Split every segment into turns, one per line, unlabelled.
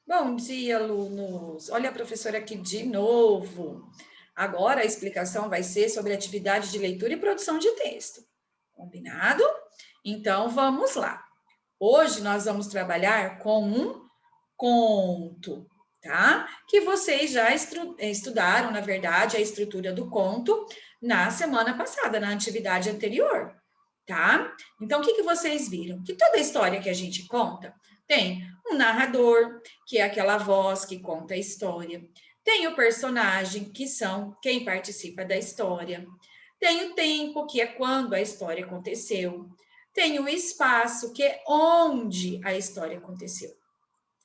Bom dia, alunos! Olha a professora aqui de novo. Agora a explicação vai ser sobre atividade de leitura e produção de texto. Combinado? Então vamos lá. Hoje nós vamos trabalhar com um conto, tá? Que vocês já estudaram, na verdade, a estrutura do conto na semana passada, na atividade anterior, tá? Então, o que vocês viram? Que toda história que a gente conta tem um narrador, que é aquela voz que conta a história. Tem o personagem, que são quem participa da história. Tem o tempo, que é quando a história aconteceu. Tem o espaço, que é onde a história aconteceu.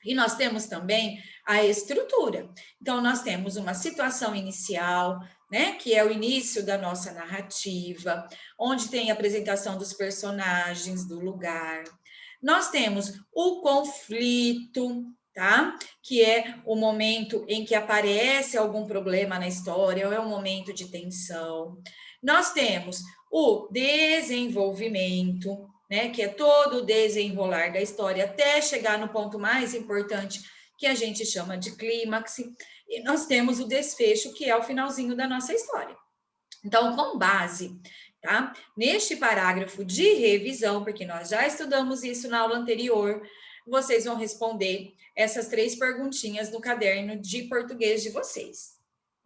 E nós temos também a estrutura. Então, nós temos uma situação inicial, né, que é o início da nossa narrativa, onde tem a apresentação dos personagens, do lugar. Nós temos o conflito, tá? Que é o momento em que aparece algum problema na história, ou é um momento de tensão. Nós temos o desenvolvimento, né, que é todo o desenrolar da história até chegar no ponto mais importante, que a gente chama de clímax, e nós temos o desfecho, que é o finalzinho da nossa história. Então, com base, tá, neste parágrafo de revisão, porque nós já estudamos isso na aula anterior, vocês vão responder essas 3 perguntinhas no caderno de português de vocês,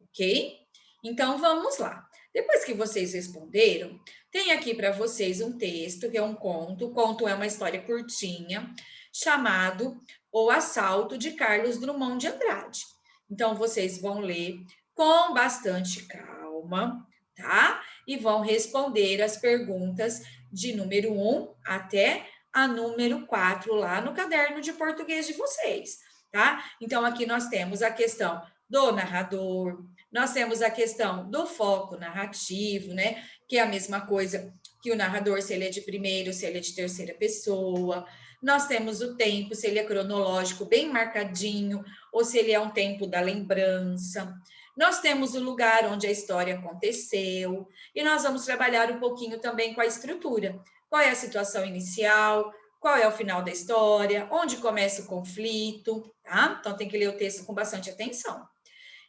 ok? Então, vamos lá. Depois que vocês responderam, tem aqui para vocês um texto, que é um conto. O conto é uma história curtinha, chamado O Assalto de Carlos Drummond de Andrade. Então, vocês vão ler com bastante calma, tá? E vão responder as perguntas de número 1 até a número 4 lá no caderno de português de vocês, tá? Então, aqui nós temos a questão do narrador, nós temos a questão do foco narrativo, né? Que é a mesma coisa que o narrador, se ele é de primeira ou se ele é de terceira pessoa. Nós temos o tempo, se ele é cronológico, bem marcadinho, ou se ele é um tempo da lembrança. Nós temos o lugar onde a história aconteceu, e nós vamos trabalhar um pouquinho também com a estrutura. Qual é a situação inicial? Qual é o final da história? Onde começa o conflito? Tá? Então, tem que ler o texto com bastante atenção.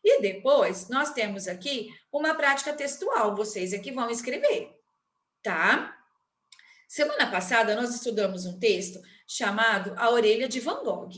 E depois, nós temos aqui uma prática textual, vocês aqui vão escrever, tá? Semana passada, nós estudamos um texto chamado A Orelha de Van Gogh,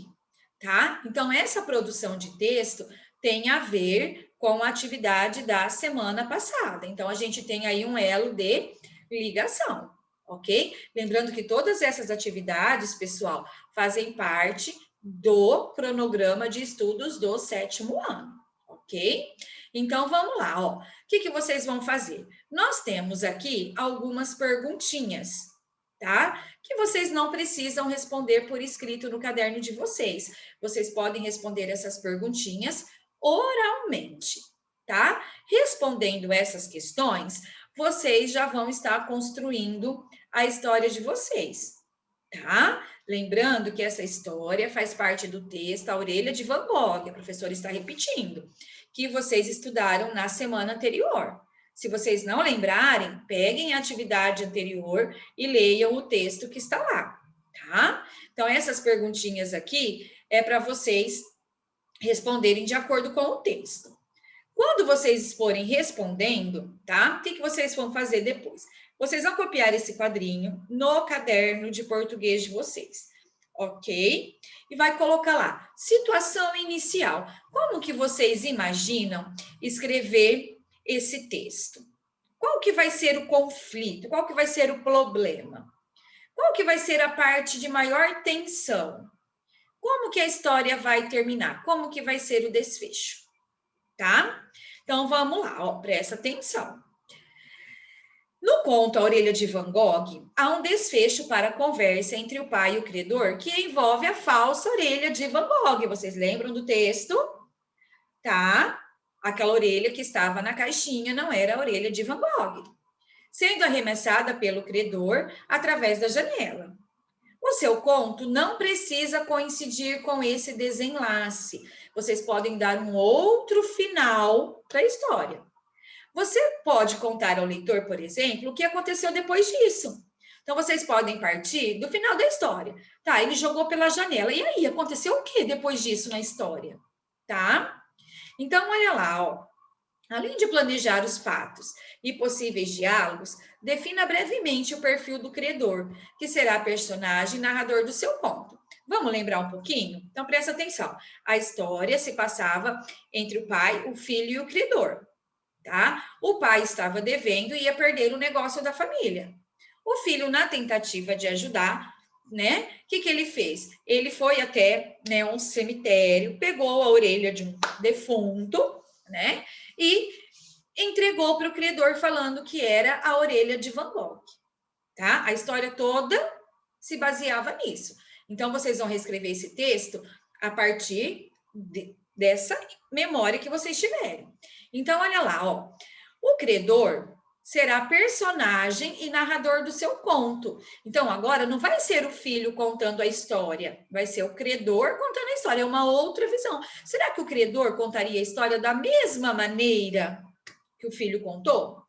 tá? Então, essa produção de texto tem a ver com a atividade da semana passada. Então, a gente tem aí um elo de ligação, ok? Lembrando que todas essas atividades, pessoal, fazem parte do cronograma de estudos do 7º ano, ok? Então, vamos lá, ó. O que vocês vão fazer? Nós temos aqui algumas perguntinhas, tá? Que vocês não precisam responder por escrito no caderno de vocês. Vocês podem responder essas perguntinhas oralmente, tá? Respondendo essas questões, vocês já vão estar construindo a história de vocês, tá? Lembrando que essa história faz parte do texto A Orelha de Van Gogh, a professora está repetindo, que vocês estudaram na semana anterior. Se vocês não lembrarem, peguem a atividade anterior e leiam o texto que está lá, tá? Então, essas perguntinhas aqui é para vocês responderem de acordo com o texto. Quando vocês forem respondendo, tá? O que vocês vão fazer depois? Vocês vão copiar esse quadrinho no caderno de português de vocês, ok? E vai colocar lá, situação inicial. Como que vocês imaginam escrever esse texto? Qual que vai ser o conflito? Qual que vai ser o problema? Qual que vai ser a parte de maior tensão? Como que a história vai terminar? Como que vai ser o desfecho? Tá? Então, vamos lá, ó, presta atenção. No conto A Orelha de Van Gogh, há um desfecho para a conversa entre o pai e o credor que envolve a falsa orelha de Van Gogh. Vocês lembram do texto? Tá? Aquela orelha que estava na caixinha não era a orelha de Van Gogh, sendo arremessada pelo credor através da janela. O seu conto não precisa coincidir com esse desenlace. Vocês podem dar um outro final para a história. Você pode contar ao leitor, por exemplo, o que aconteceu depois disso. Então, vocês podem partir do final da história. Tá, ele jogou pela janela. E aí, aconteceu o que depois disso na história? Tá? Então, olha lá, ó. Além de planejar os fatos e possíveis diálogos, defina brevemente o perfil do credor, que será personagem e narrador do seu conto. Vamos lembrar um pouquinho? Então, presta atenção. A história se passava entre o pai, o filho e o credor, tá? O pai estava devendo e ia perder o negócio da família. O filho, na tentativa de ajudar, né? O que ele fez? Ele foi até, né, um cemitério, pegou a orelha de um defunto, né? E entregou para o credor falando que era a orelha de Van Gogh, tá? A história toda se baseava nisso. Então, vocês vão reescrever esse texto a partir dessa memória que vocês tiverem. Então, olha lá, ó. O credor será personagem e narrador do seu conto. Então, agora não vai ser o filho contando a história, vai ser o credor contando a história, é uma outra visão. Será que o credor contaria a história da mesma maneira que o filho contou?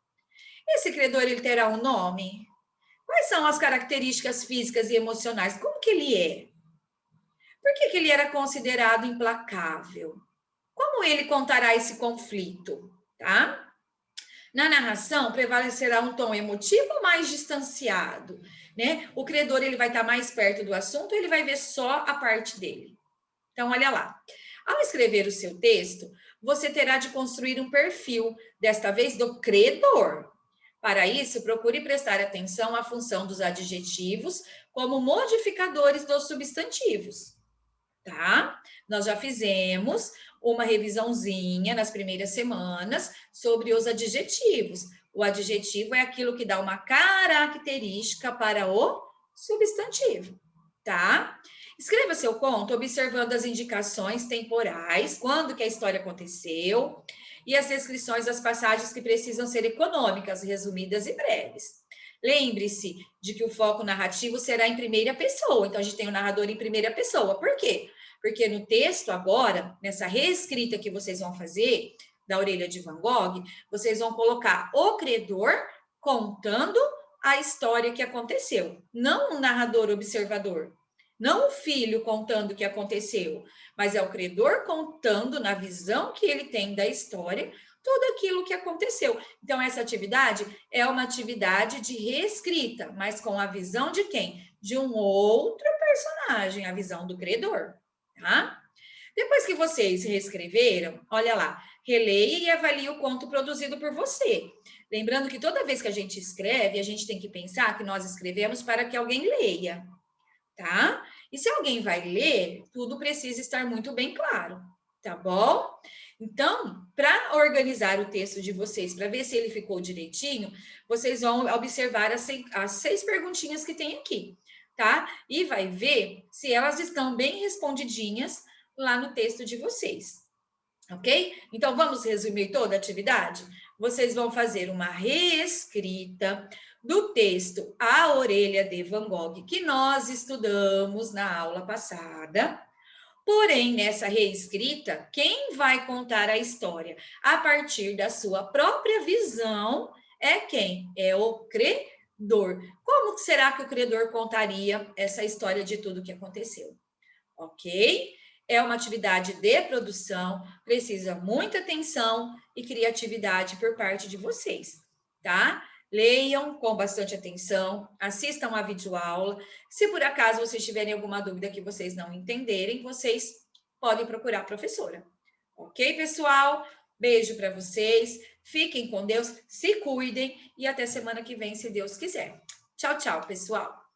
Esse credor, ele terá um nome? Quais são as características físicas e emocionais? Como que ele é? Por que ele era considerado implacável? Como ele contará esse conflito, tá? Na narração, prevalecerá um tom emotivo ou mais distanciado, né? O credor, ele vai estar mais perto do assunto, ele vai ver só a parte dele. Então, olha lá. Ao escrever o seu texto, você terá de construir um perfil, desta vez do credor. Para isso, procure prestar atenção à função dos adjetivos como modificadores dos substantivos, tá? Nós já fizemos uma revisãozinha nas primeiras semanas sobre os adjetivos. O adjetivo é aquilo que dá uma característica para o substantivo, tá? Escreva seu conto observando as indicações temporais, quando que a história aconteceu, e as descrições das passagens que precisam ser econômicas, resumidas e breves. Lembre-se de que o foco narrativo será em primeira pessoa, então a gente tem o narrador em primeira pessoa. Por quê? Porque no texto agora, nessa reescrita que vocês vão fazer, da orelha de Van Gogh, vocês vão colocar o credor contando a história que aconteceu, não o narrador observador. Não o filho contando o que aconteceu, mas é o credor contando na visão que ele tem da história tudo aquilo que aconteceu. Então, essa atividade é uma atividade de reescrita, mas com a visão de quem? De um outro personagem, a visão do credor, tá? Depois que vocês reescreveram, olha lá, releia e avalie o conto produzido por você. Lembrando que toda vez que a gente escreve, a gente tem que pensar que nós escrevemos para que alguém leia, tá? E se alguém vai ler, tudo precisa estar muito bem claro, tá bom? Então, para organizar o texto de vocês, para ver se ele ficou direitinho, vocês vão observar as 6 perguntinhas que tem aqui, tá? E vai ver se elas estão bem respondidinhas lá no texto de vocês, ok? Então, vamos resumir toda a atividade? Vocês vão fazer uma reescrita do texto A Orelha de Van Gogh, que nós estudamos na aula passada. Porém, nessa reescrita, quem vai contar a história a partir da sua própria visão é quem? É o credor. Como será que o credor contaria essa história de tudo que aconteceu? Ok? É uma atividade de produção, precisa muita atenção e criatividade por parte de vocês, tá? Leiam com bastante atenção, assistam a videoaula. Se por acaso vocês tiverem alguma dúvida que vocês não entenderem, vocês podem procurar a professora. Ok, pessoal? Beijo para vocês, fiquem com Deus, se cuidem e até semana que vem, se Deus quiser. Tchau, tchau, pessoal!